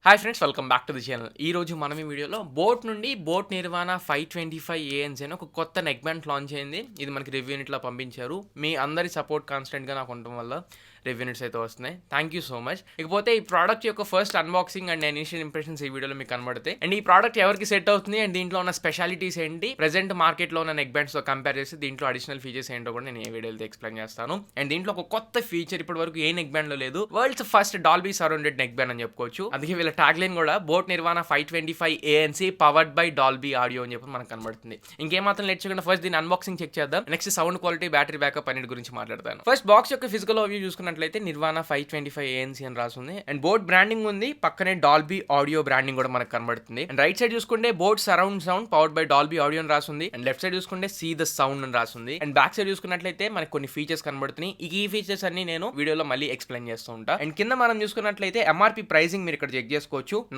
Hi friends, welcome back to the channel. ఈ రోజు మనం ఈ వీడియోలో బోట్ నుండి బోట్ నిర్వాణ 525 ANC అని ఒక కొత్త నెక్ బ్యాండ్ లాంచ్ అయింది. ఇది మనకి రివ్యూ యూనిట్లో పంపించారు. మీ అందరి సపోర్ట్ కాన్స్టెంట్గా నాకు ఉండటం వల్ల రివ్యూ యూనిట్స్ అయితే వస్తున్నాయి. Thank you so much. ఇకపోతే ఈ ప్రోడక్ట్ యొక్క first unboxing and initial impressions ఈ వీడియోలో మీకు కనబడతాయి. అండ్ ఈ ప్రోడక్ట్ ఎవరికి సెట్ అవుతుంది అండ్ దీంట్లో ఉన్న స్పెషాలిటీస్ ఏంటి, ప్రెసెంట్ మార్కెట్లో ఉన్న నెక్ బ్యాండ్స్తో కంపేర్ చేసి దీంట్లో అడిషనల్ ఫీచర్స్ ఏంటో కూడా నేను ఈ వీడియోలో ఎక్స్ప్లెయిన్ చేస్తాను. అండ్ దీంట్లో ఒక కొత్త ఫీచర్ ఇప్పటి వరకు ఏ నెక్ బ్యాండ్లో లేదు. World's first Dolby surrounded neck band అని చెప్పుకోవచ్చు. అందుకే వీళ్ళ ట్యాగ్ లైన్ కూడా boat Nirvana 525 ANC powered by Dolby audio అని చెప్పి మనకు కనబడుతుంది. ఇంకేమాత్రం లేట్ చేయకుండా ఫస్ట్ దీని అన్బాక్సింగ్ చెక్ చేద్దాం. Next sound quality, battery backup అన్నిటి గురించి మాట్లాడతాను. ఫస్ట్ బాక్స్ యొక్క ఫిజికల్ ఓవర్వ్యూ చూసుకున్నట్లయితే నిర్వాణ 525 ANC అని రాస్తుంది. అండ్ బోట్ బ్రాండింగ్ ఉంది, పక్కనే డాల్బీ ఆడియో బ్రాండింగ్ కూడా మనకు కనబడుతుంది. అండ్ రైట్ సైడ్ చూసుకుంటే boat surround sound powered by Dolby audio అని రాస్తుంది. అండ్ లెఫ్ట్ సైడ్ చూసుకుంటే సీ ద సౌండ్ అని రాస్తుంది. అండ్ బ్యాక్ సైడ్ చూసుకున్నట్లయితే మనకి కొన్ని ఫీచర్స్ కనబడుతున్నాయి. ఈ ఫీచర్స్ అన్ని నేను వీడియోలో మళ్ళీ ఎక్స్ప్లెయిన్ చేస్తూ ఉంటా. అండ్ కింద మనం చూసుకున్నట్లయితే ఎంఆర్పీ ప్రైసింగ్ మీరు ఇక్కడ చెక్ చేసుకోవచ్చు.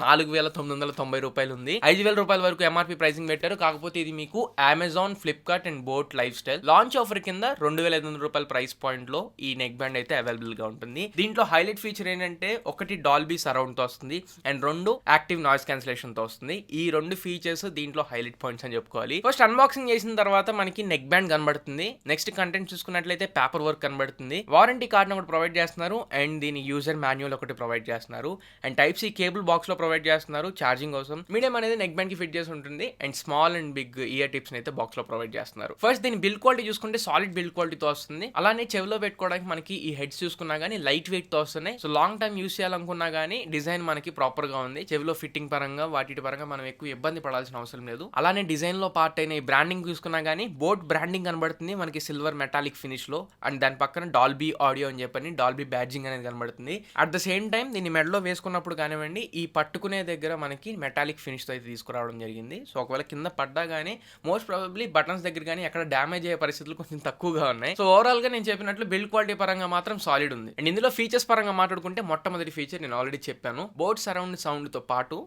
4,990 రూపాయలు ఉంది. 5,000 రూపాయల వరకు ఎంఆర్పీ ప్రైసింగ్ పెట్టారు. కాకపోతే ఇది మీకు Amazon, Flipkart and boat life style launch offer కింద 2,500 రూపాయల ప్రైస్ పాయింట్ లో ఈ నెక్ బ్యాండ్ అయితే అవైలబుల్ గా ఉంటుంది. దీంట్లో హైలైట్ ఫీచర్ ఏంటంటే ఒకటి డాల్బీ సరౌండ్ తో వస్తుంది అండ్ రెండు యాక్టివ్ నాయిస్ క్యాన్సిలేషన్ తో వస్తుంది. ఈ రెండు ఫీచర్స్ దీంట్లో హైలైట్ పాయింట్స్ అని చెప్పుకోవాలి. ఫస్ట్ అన్బాక్సింగ్ చేసిన తర్వాత మనకి నెక్ బ్యాండ్ కనబడుతుంది. నెక్స్ట్ కంటెంట్ చూసుకున్నట్లయితే పేపర్ వర్క్ కనబడుతుంది. వారంటీ కార్డ్ ఒకటి ప్రొవైడ్ చేస్తున్నారు అండ్ దీని యూజర్ మాన్యువల్ ఒకటి ప్రొవైడ్ చేస్తున్నారు. And type C cable box లో ప్రొవైడ్ చేస్తున్నారు ఛార్జింగ్ కోసం. మీడియం అనేది నెక్ బ్యాండ్ కి ఫిట్ చేసి ఉంటుంది and small and big ear tips అయితే బాక్స్ లో ప్రొవైడ్ చేస్తున్నారు. ఫస్ట్ దీని బిల్డ్ క్వాలిటీ చూసుకుంటే సాలిడ్ బిల్డ్ క్వాలిటీతో వస్తుంది. అలానే చెవిలో పెట్టుకోవడానికి మనకి ఈ హెడ్స్ చూసుకున్నా గానీ లైట్ వెయిట్ తో వస్తున్నాయి. సో లాంగ్ టైం యూస్ చేయాలనుకున్నా గానీ డిజైన్ మనకి ప్రాపర్ గా ఉంది. చెవిలో ఫిట్టింగ్ పరంగా వాటి పరంగా మనం ఎక్కువ ఇబ్బంది పడాల్సిన అవసరం లేదు. అలానే డిజైన్ లో పార్ట్ అయిన ఈ బ్రాండింగ్ చూసుకున్నా గానీ బోట్ బ్రాండింగ్ కనబడుతుంది మనకి సిల్వర్ మెటాలిక్ ఫినిష్ లో. అండ్ దాని పక్కన డాల్బీ ఆడియో అని చెప్పని డాల్బీ బ్యాడ్జింగ్ అనేది కనబడుతుంది. అట్ ద సేమ్ టైం దీన్ని మెడలో వేసుకున్నప్పుడు కానివ్వండి ఈ పట్టుకునే దగ్గర మనకి మెటాలిక్ ఫినిష్ తో అయితే తీసుకురావడం జరిగింది. సో ఒకవేళ కింద పడ్డా గానీ మోస్ట్ ప్రాబబ్లీ బటన్స్ దగ్గర కానీ ఎక్కడ డ్యామేజ్ అయ్యే పరిస్థితులు కొంచెం తక్కువగా ఉన్నాయి. సో ఓవరాల్ గా నేను చెప్పినట్లు బిల్డ్ క్వాలిటీ పరంగా మాత్రం సాలిడ్ ఉంది. అండ్ ఇందులో ఫీచర్స్ పరంగా మాట్లాడుకుంటే మొట్టమొదటి ఫీచర్ నేను ఆల్రెడీ చెప్పాను. బోట్ సరౌండ్ సౌండ్ తో పాటు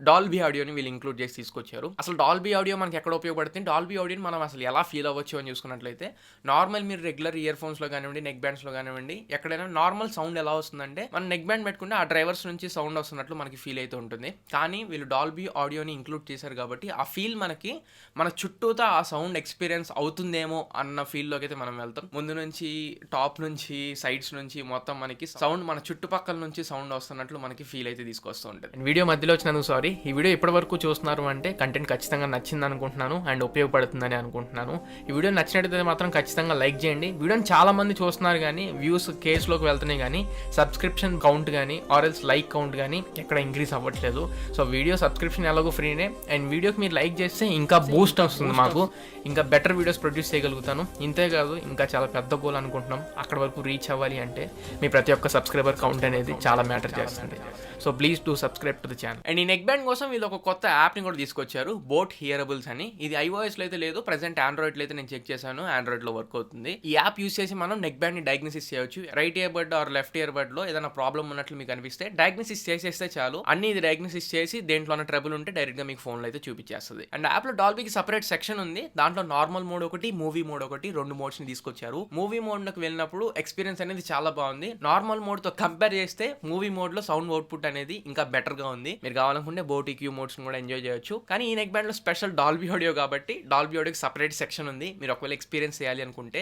డాల్బీ ఆడియోని వీళ్ళు ఇంక్లూడ్ చేసి తీసుకొచ్చారు. అసలు డాల్బీ ఆడియో మనకి ఎక్కడ ఉపయోగపడుతుంది, డాల్బీ ఆడియోని మనం అసలు ఎలా ఫీల్ అవ్వచ్చు అని చూసుకున్నట్లయితే నార్మల్ మీరు రెగ్యులర్ ఇయర్ ఫోన్స్ లో కానివ్వండి, నెక్ బ్యాండ్స్ లో కానివ్వండి, ఎక్కడైనా నార్మల్ సౌండ్ ఎలా వస్తుందంటే మనం నెక్ బ్యాండ్ పెట్టుకుంటే ఆ డ్రైవర్స్ నుంచి సౌండ్ వస్తున్నట్లు మనకి ఫీల్ అయితే ఉంటుంది. కానీ వీళ్ళు డాల్బీ ఆడియోని ఇంక్లూడ్ చేశారు కాబట్టి ఆ ఫీల్ మనకి మన చుట్టూతో ఆ సౌండ్ ఎక్స్పీరియన్స్ అవుతుందేమో అన్న ఫీల్ లోకి అయితే మనం వెళ్తాం. ముందు నుంచి, టాప్ నుంచి, సైడ్స్ నుంచి మొత్తం మనకి సౌండ్ మన చుట్టుపక్కల నుంచి సౌండ్ వస్తున్నట్లు మనకి ఫీల్ అయితే తీసుకొస్తూ ఉంటుంది. వీడియో మధ్యలో వచ్చినందుకు సారీ. ఈ వీడియో ఇప్పటి వరకు చూస్తున్నారు అంటే కంటెంట్ ఖచ్చితంగా నచ్చింది అనుకుంటున్నాను అండ్ ఉపయోగపడుతుందని అనుకుంటున్నాను. ఈ వీడియో నచ్చినట్టయితే మాత్రం ఖచ్చితంగా లైక్ చేయండి. వీడియోని చాలా మంది చూస్తున్నారు కానీ వ్యూస్ కేసులోకి వెళ్తున్నాయి కానీ సబ్స్క్రిప్షన్ కౌంట్ కానీ ఆర్ఎల్స్ లైక్ కౌంట్ కానీ ఎక్కడ ఇంక్రీజ్ అవ్వట్లేదు. సో వీడియో సబ్స్క్రిప్షన్ ఎలాగో ఫ్రీనే అండ్ వీడియోకి మీరు లైక్ చేస్తే ఇంకా బూస్ట్ వస్తుంది, మాకు ఇంకా బెటర్ వీడియోస్ ప్రొడ్యూస్ చేయగలుగుతాను. ఇంతేకాదు ఇంకా చాలా పెద్ద గోల్ అనుకుంటున్నాం. అక్కడ వరకు రీచ్ అవ్వాలి అంటే మీ ప్రతి ఒక్క సబ్స్క్రైబర్ కౌంట్ అనేది చాలా మ్యాటర్ చేస్తుంది. So please do subscribe to the channel. And ఈ నెక్ బ్యాండ్ కోసం వీళ్ళు ఒక కొత్త యాప్ ని కూడా తీసుకొచ్చారు, బోట్ హియరబుల్స్ అని. ఇది iOS లో అయితే లేదు, ప్రెసెంట్ ఆండ్రాయిడ్ లో అయితే నేను చెక్ చేశాను, ఆండ్రాయిడ్ లో వర్క్ అవుతుంది. ఈ యాప్ యూస్ చేసి మనం నెక్ బ్యాండ్ ని డయాగ్నోసిస్ చేయొచ్చు. Right ear bud or left ear bud లో ఏదైనా ప్రాబ్లం ఉన్నట్లు మీకు అనిపిస్తే డయాగ్నోసిస్ చేసేస్తే చాలు. అన్ని ఇది డయాగ్నోసిస్ చేసి దేంట్లో ఉన్న ట్రబుల్ ఉంటే డైరెక్ట్ గా మీకు ఫోన్ లో అయితే చూపించేస్తుంది. అండ్ యాప్ లో డాల్బీకి సపరేట్ సెక్షన్ ఉంది. దాంట్లో నార్మల్ మోడ్ ఒకటి, మూవీ మోడ్ ఒకటి, రెండు మోడ్స్ ని తీసుకొచ్చారు. మూవీ మోడ్ లోకి వెళ్ళినప్పుడు ఎక్స్పీరియన్స్ అనేది చాలా బాగుంది. నార్మల్ మోడ్ తో కంపేర్ చేస్తే మూవీ మోడ్ లో సౌండ్ అవుట్పుట్ అనేది ఇంకా బెటర్ గా ఉంది. మీరు కావాలనుకుంటే బోట్ ఈక్యూ మోడ్స్ కూడా ఎంజాయ్ చేయొచ్చు. కానీ ఈ నెక్ బ్యాండ్ లో స్పెషల్ డాల్బీ ఆడియో కాబట్టి డాల్బీ ఆడియోకి సపరేట్ సెక్షన్ ఉంది. మీరు ఒకవేళ ఎక్స్పీరియన్స్ చేయాలి అనుకుంటే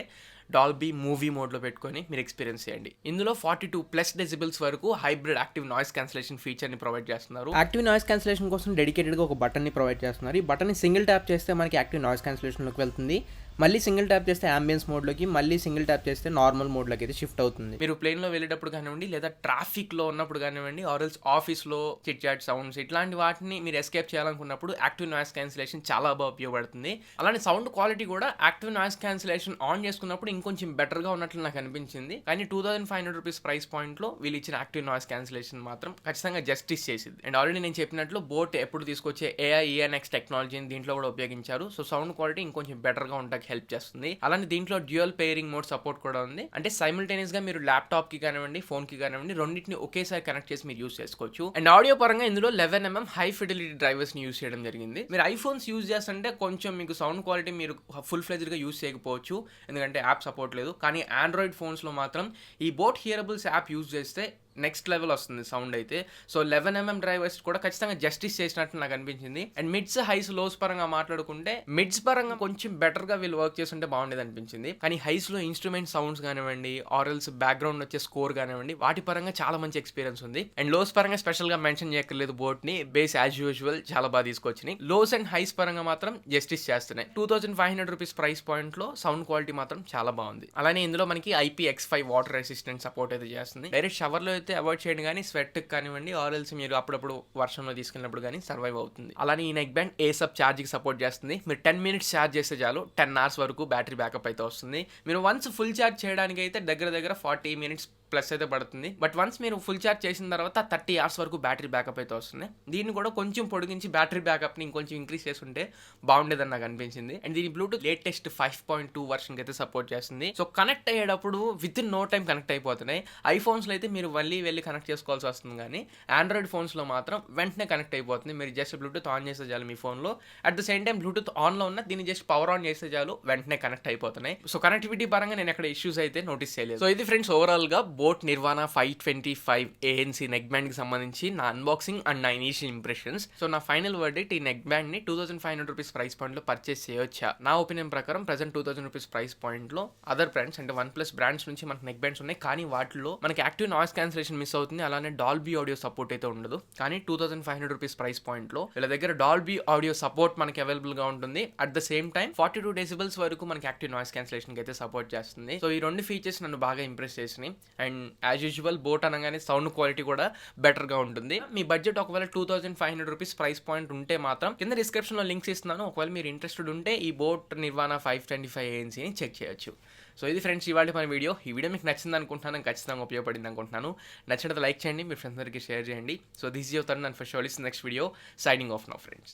డాల్బీ మూవీ మోడ్ లో పెట్టుకొని మీరు ఎక్స్పీరియన్స్ చేయండి. ఇందులో 42+ డెసిబెల్స్ వరకు hybrid active noise cancellation feature ని ప్రొవైడ్ చేస్తున్నారు. యాక్టివ్ నాయిస్ క్యాన్సిలేషన్ కోసం డెడికేటెడ్ గా ఒక బటన్ ని ప్రొవైడ్ చేస్తున్నారు. ఈ బటన్ ని సింగిల్ ట్యాప్ చేస్తే మనకి యాక్టివ్ నాయిస్ క్యాన్సిలేషన్ లోకి వెళ్తుంది. మళ్ళీ సింగిల్ ట్యాప్ చేస్తే అంబియన్స్ మోడ్లోకి, మళ్ళీ సింగిల్ ట్యాప్ చేస్తే నార్మల్ మోడ్లోకి అయితే షిఫ్ట్ అవుతుంది. మీరు ప్లేన్లో వెళ్ళేటప్పుడు కానివ్వండి, లేదా ట్రాఫిక్లో ఉన్నప్పుడు కానివ్వండి, ఆర్ఎల్స్ ఆఫీస్లో చిట్ చాట్ సౌండ్స్ ఇట్లాంటి వాటిని మీరు ఎస్కేప్ చేయాలనుకున్నప్పుడు యాక్టివ్ నాయిస్ క్యాన్సిలేషన్ చాలా బాగా ఉపయోగపడుతుంది. అలానే సౌండ్ క్వాలిటీ కూడా యాక్టివ్ నాయిస్ క్యాన్సిలేషన్ ఆన్ చేసుకున్నప్పుడు ఇంకొంచెం బెటర్గా ఉన్నట్లు నాకు అనిపించింది. కానీ 2,500 రూపీస్ ప్రైస్ పాయింట్లో వీళ్ళు ఇచ్చిన యాక్టివ్ నాయిస్ క్యాన్సిలేషన్ మాత్రం ఖచ్చితంగా జస్టిస్ చేసింది. అండ్ ఆల్రెడీ నేను చెప్పినట్లు బోట్ ఎప్పుడు తీసుకొచ్చే AI ENX టెక్నాలజీని దీంట్లో కూడా ఉపయోగించారు. సో సౌండ్ క్వాలిటీ ఇంకొంచెం బెటర్గా ఉంటాయి, హెల్ప్ చేస్తుంది. అలానే దీంట్లో డ్యూయల్ పేరింగ్ మోడ్ సపోర్ట్ కూడా ఉంది. అంటే సైమల్టేనియస్ గా మీరు ల్యాప్టాప్ కి కానివ్వండి, ఫోన్ కి కానివ్వండి, రెండింటిని ఒకేసారి కనెక్ట్ చేసి మీరు యూస్ చేసుకోవచ్చు. అండ్ ఆడియో పరంగా ఇందులో 11mm హై ఫిడిలిటీ డ్రైవర్స్ ని యూస్ చేయడం జరిగింది. మీరు ఐఫోన్స్ యూస్ చేస్తుంటే కొంచెం మీకు సౌండ్ క్వాలిటీ మీరు ఫుల్ ఫ్లెజ్డ్ గా యూస్ చేయకపోవచ్చు, ఎందుకంటే యాప్ సపోర్ట్ లేదు. కానీ ఆండ్రాయిడ్ ఫోన్స్ లో మాత్రం ఈ బోట్ హియరబుల్స్ యాప్ యూస్ చేస్తే నెక్స్ట్ లెవెల్ వస్తుంది సౌండ్ అయితే. సో 11mm డ్రైవర్స్ కూడా ఖచ్చితంగా జస్టిస్ చేసినట్టు నాకు అనిపించింది. అండ్ మిడ్స్ హైస్ లోస్ పరంగా మాట్లాడుకుంటే మిడ్స్ పరంగా కొంచెం బెటర్ గా వీళ్ళు వర్క్ చేస్తుంటే బాగుండేది అనిపించింది. కానీ హైస్ లో ఇన్స్ట్రుమెంట్ సౌండ్స్ కానివ్వండి, ఆరల్స్ బ్యాక్గ్రౌండ్ వచ్చే స్కోర్ కానివ్వండి, వాటి పరంగా చాలా మంచి ఎక్స్పీరియన్స్ ఉంది. అండ్ లోస్ పరంగా స్పెషల్ గా మెన్షన్ చేయక్కర్లేదు, బోట్ ని బేస్ యాజ్ యూజువల్ చాలా బాగా తీసుకొచ్చినాయి. లోస్ అండ్ హైస్ పరంగా మాత్రం జస్టిస్ చేస్తున్నాయి. 2500 రూపీస్ ప్రైస్ పాయింట్ లో సౌండ్ క్వాలిటీ మాత్రం చాలా బాగుంది. అలానే ఇందులో మనకి IPX5 వాటర్ రెసిస్టెంట్ సపోర్ట్ అయితే చేస్తుంది. డైరెక్ట్ షవర్ లో అయితే అవాయిడ్ చేయండి, కానీ స్వెట్ కానివ్వండి, ఆరల్స్ మీరు అప్పుడప్పుడు వర్షంలో తీసుకెళ్ళినప్పుడు కానీ సర్వైవ్ అవుతుంది. అలానే ఈ నెక్ బ్యాండ్ ఏసప్ ఛార్జింగ్ సపోర్ట్ చేస్తుంది. మీరు 10 మినిట్స్ ఛార్జ్ చేస్తే చాలు 10 అవర్స్ వరకు బ్యాటరీ బ్యాకప్ అయితే వస్తుంది. మీరు వన్స్ ఫుల్ ఛార్జ్ చేయడానికి అయితే దగ్గర 40 మినిట్స్ ప్లస్ అయితే పడుతుంది. బట్ వన్స్ మీరు ఫుల్ ఛార్జ్ చేసిన తర్వాత 30 అవర్స్ వరకు బ్యాటరీ బ్యాకప్ అయితే వస్తుంది. దీన్ని కూడా కొంచెం పొడిగించి బ్యాటరీ బ్యాకప్ని ఇంకొంచెం ఇంక్రీజ్ చేసుకుంటే బాగుండేదని నాకు అనిపించింది. అండ్ దీని బ్లూటూత్ లేటెస్ట్ 5.2 వర్షన్కి అయితే సపోర్ట్ చేస్తుంది. సో కనెక్ట్ అయ్యేటప్పుడు within no time connect అయిపోతున్నాయి. ఐఫోన్స్లో అయితే మీరు వెళ్ళి కనెక్ట్ చేసుకోవాల్సి వస్తుంది, కానీ ఆండ్రాయిడ్ ఫోన్స్లో మాత్రం వెంటనే కనెక్ట్ అయిపోతుంది. మీరు జస్ట్ బ్లూటూత్ ఆన్ చేస్తే చాలు మీ ఫోన్లో. At the same time Bluetooth ఆన్లో ఉన్న దీన్ని జస్ట్ పవర్ ఆన్ చేస్తే చాలు వెంటనే కనెక్ట్ అయిపోతున్నాయి. సో కనెక్టివిటీ పరంగా నేను ఎక్కడ ఇష్యూస్ అయితే నోటీస్ చేయలేదు. సో ఇది ఫ్రెండ్స్ ఓవరాల్గా బోట్ నిర్వాణా 525 ANC నెక్ బ్యాండ్ కి సంబంధించి నా అన్బాక్సింగ్ అండ్ నా ఇనీషియల్ ఇంప్రెషన్స్. సో నా ఫైనల్ వర్డిక్ట్, ఈ నెక్ బ్యాండ్ ని 2500 రూపీస్ ప్రైస్ పాయింట్ లో పర్చేస్ చేయొచ్చా? నా ఒపీనియన్ ప్రకారం ప్రెసెంట్ 2000 రూపీస్ ప్రైస్ పాయింట్ లో అదర్ బ్రాండ్స్ అంటే OnePlus బ్రాండ్స్ నుంచి మనకి నెక్ బ్యాండ్స్ ఉన్నాయి, కానీ వాటిలో మనకి యాక్టివ్ నాయిస్ క్యాన్సిలేషన్ మిస్ అవుతుంది. అలానే డాల్బీ ఆడియో సపోర్ట్ అయితే ఉండదు. కానీ 2500 రూపీస్ ప్రైస్ పాయింట్ లో వీళ్ళ దగ్గర డాల్బీ ఆడియో సపోర్ట్ మనకి అవైలబుల్ గా ఉంటుంది. At the same time 42 decibels వరకు మనకి యాక్టివ్ నాయిస్ క్యాన్సిలేషన్ కి అయితే సపోర్ట్ చేస్తుంది. సో ఈ రెండు ఫీచర్స్ నన్ను బాగా ఇంప్రెస్ చేసినాయి. అండ్ యాజ్ యూజువల్ బోట్ అనగానే సౌండ్ క్వాలిటీ కూడా బెటర్ గా ఉంటుంది. మీ బడ్జెట్ ఒకవేళ 2500 రూపీస్ ప్రైస్ పాయింట్ ఉంటే మాత్రం కింద డిస్క్రిప్షన్ లో లింక్స్ ఇస్తున్నాను. ఒకవేళ మీరు ఇంట్రెస్టెడ్ ఉంటే ఈ బోట్ నిర్వాణా 525 ANC ని చెక్ చేయొచ్చు. సో ఇది ఫ్రెండ్స్ ఇవాళ మన వీడియో. ఈ వీడియో మీకు నచ్చింది అనుకుంటున్నాను, ఖచ్చితంగా ఉపయోగపడింది అనుకుంటున్నాను. నచ్చినట్టు లైక్ చేయండి, మీ ఫ్రెండ్స్ అందరికీ షేర్ చేయండి. So this is your Tarun and for sure next video. Signing off now friends.